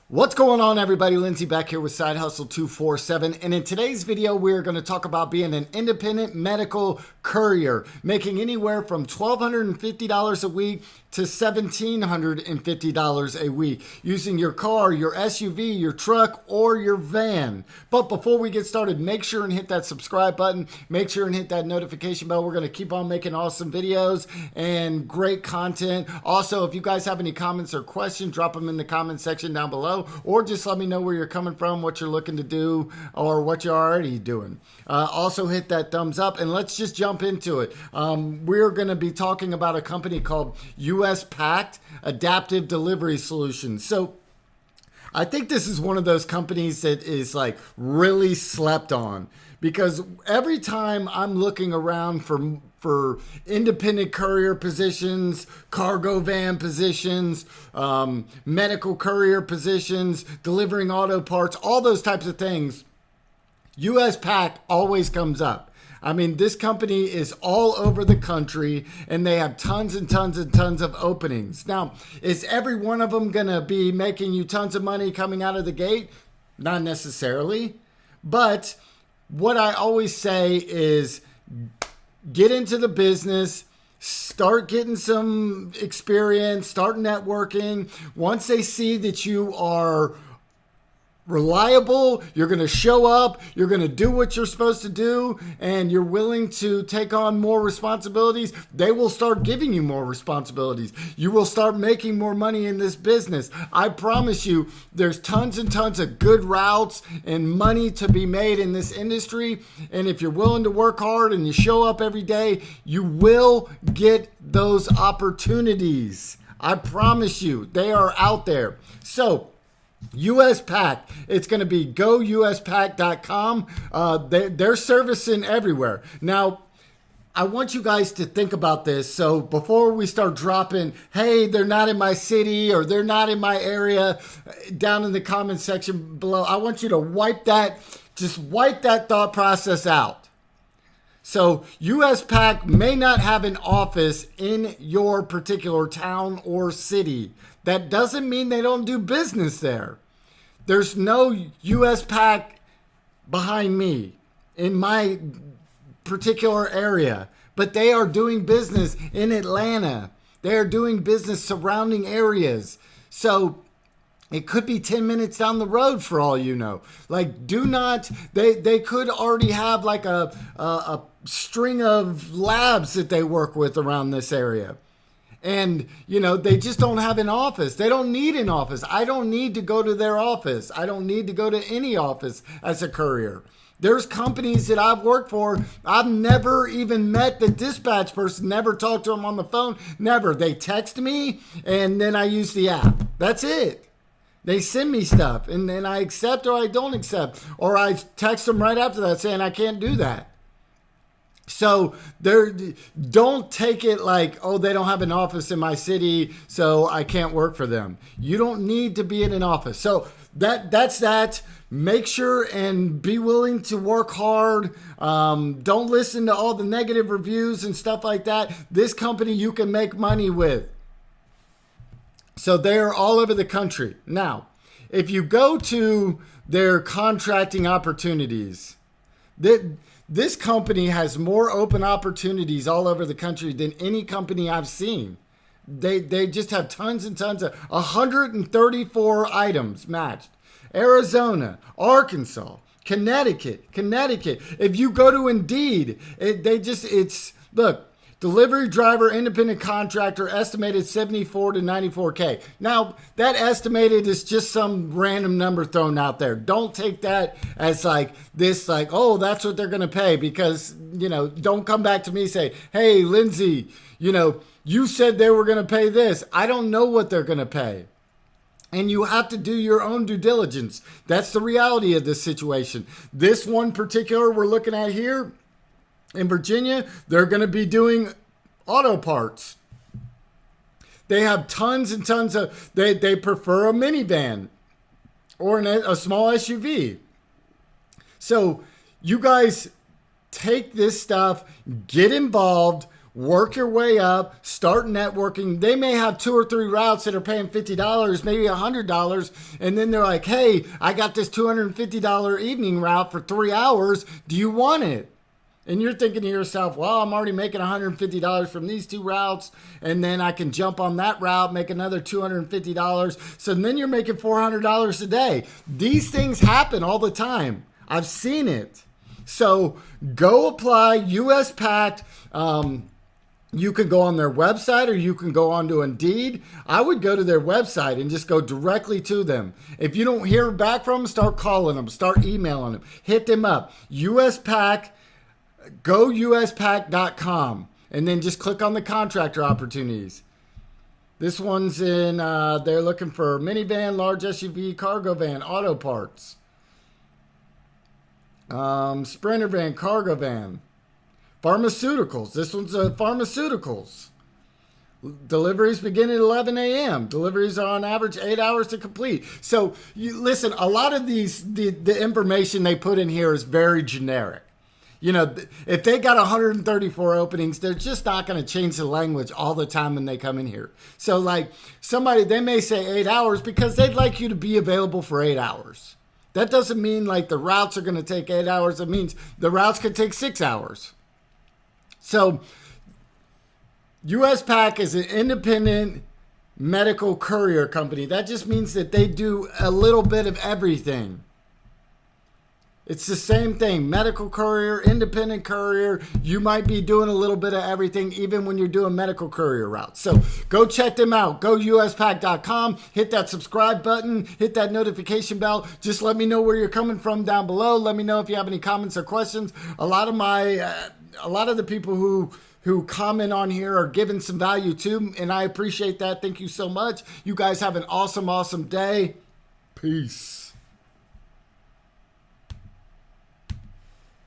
What's going on, everybody? Lindsay back here with Side Hustle 247, and in today's video we're going to talk about being an independent medical courier, making anywhere from $1,250 a week to $1,750 a week using your car, your SUV, your truck, or your van. But before we get started, make sure and hit that subscribe button, make sure and hit that notification bell. We're going to keep on making awesome videos and great content. Also, if you guys have any comments or questions, drop them in the comment section down below, or just let me know where you're coming from, what you're looking to do, or what you're already doing. Also hit that thumbs up, and let's just jump into it. We're going to be talking about a company called gouspack Adaptive Delivery Solutions. So I think this is one of those companies that is like really slept on, because every time I'm looking around for independent courier positions, cargo van positions, medical courier positions, delivering auto parts, all those types of things, gouspack always comes up. I mean, this company is all over the country, and they have tons and tons and tons of openings. Now, is every one of them going to be making you tons of money coming out of the gate? Not necessarily. But what I always say is get into the business, start getting some experience, start networking. Once they see that you are reliable, you're going to show up, you're going to do what you're supposed to do, and you're willing to take on more responsibilities, they will start giving you more responsibilities. You will start making more money in this business. I promise you, there's tons and tons of good routes and money to be made in this industry. And if you're willing to work hard and you show up every day, you will get those opportunities. I promise you, they are out there. So gouspack, it's going to be gouspack.com. They're servicing everywhere. Now, I want you guys to think about this. So before we start dropping, hey, they're not in my city or they're not in my area, down in the comment section below, I want you to wipe that thought process out. So gouspack may not have an office in your particular town or city. That doesn't mean they don't do business there. There's no gouspack behind me in my particular area, but they are doing business in Atlanta. They are doing business surrounding areas. So it could be 10 minutes down the road for all you know. Like, they could already have like a string of labs that they work with around this area. And, they just don't have an office. They don't need an office. I don't need to go to their office. I don't need to go to any office as a courier. There's companies that I've worked for, I've never even met the dispatch person, never talked to them on the phone, never. They text me, and then I use the app. That's it. They send me stuff, and then I accept or I don't accept. Or I text them right after that saying I can't do that. So don't take it like, oh, they don't have an office in my city, so I can't work for them. You don't need to be in an office. So that's that. Make sure and be willing to work hard. Don't listen to all the negative reviews and stuff like that. This company you can make money with. So they're all over the country. Now, if you go to their contracting opportunities, this company has more open opportunities all over the country than any company I've seen. They just have tons and tons of 134 items matched. Arizona, Arkansas, Connecticut. If you go to Indeed, look, delivery driver, independent contractor, estimated 74 to 94K. Now, that estimated is just some random number thrown out there. Don't take that as oh, that's what they're going to pay, because, don't come back to me and say, hey, Lindsay, you said they were going to pay this. I don't know what they're going to pay. And you have to do your own due diligence. That's the reality of this situation. This one particular we're looking at here, in Virginia, they're going to be doing auto parts. They have tons and tons of, they prefer a minivan or a small SUV. So you guys take this stuff, get involved, work your way up, start networking. They may have 2 or 3 routes that are paying $50, maybe $100. And then they're like, hey, I got this $250 evening route for 3 hours. Do you want it? And you're thinking to yourself, well, I'm already making $150 from these 2 routes, and then I can jump on that route, make another $250. So then you're making $400 a day. These things happen all the time. I've seen it. So go apply USPAC. You can go on their website, or you can go onto Indeed. I would go to their website and just go directly to them. If you don't hear back from them, start calling them, start emailing them, hit them up. USPAC, go gouspack.com, and then just click on the contractor opportunities. This one's in, they're looking for minivan, large SUV, cargo van, auto parts. Sprinter van, cargo van. Pharmaceuticals. This one's pharmaceuticals. Deliveries begin at 11 a.m. Deliveries are on average 8 hours to complete. So, you listen, a lot of these, the information they put in here is very generic. You know, if they got 134 openings, they're just not going to change the language all the time when they come in here. So, like, they may say 8 hours because they'd like you to be available for 8 hours. That doesn't mean, like, the routes are going to take 8 hours. It means the routes could take 6 hours. So, USPAC is an independent medical courier company. That just means that they do a little bit of everything. It's the same thing. Medical courier, independent courier. You might be doing a little bit of everything even when you're doing medical courier routes. So go check them out. Go USPAC.com. Hit that subscribe button. Hit that notification bell. Just let me know where you're coming from down below. Let me know if you have any comments or questions. A lot of the people who comment on here are giving some value too, and I appreciate that. Thank you so much. You guys have an awesome, awesome day. Peace.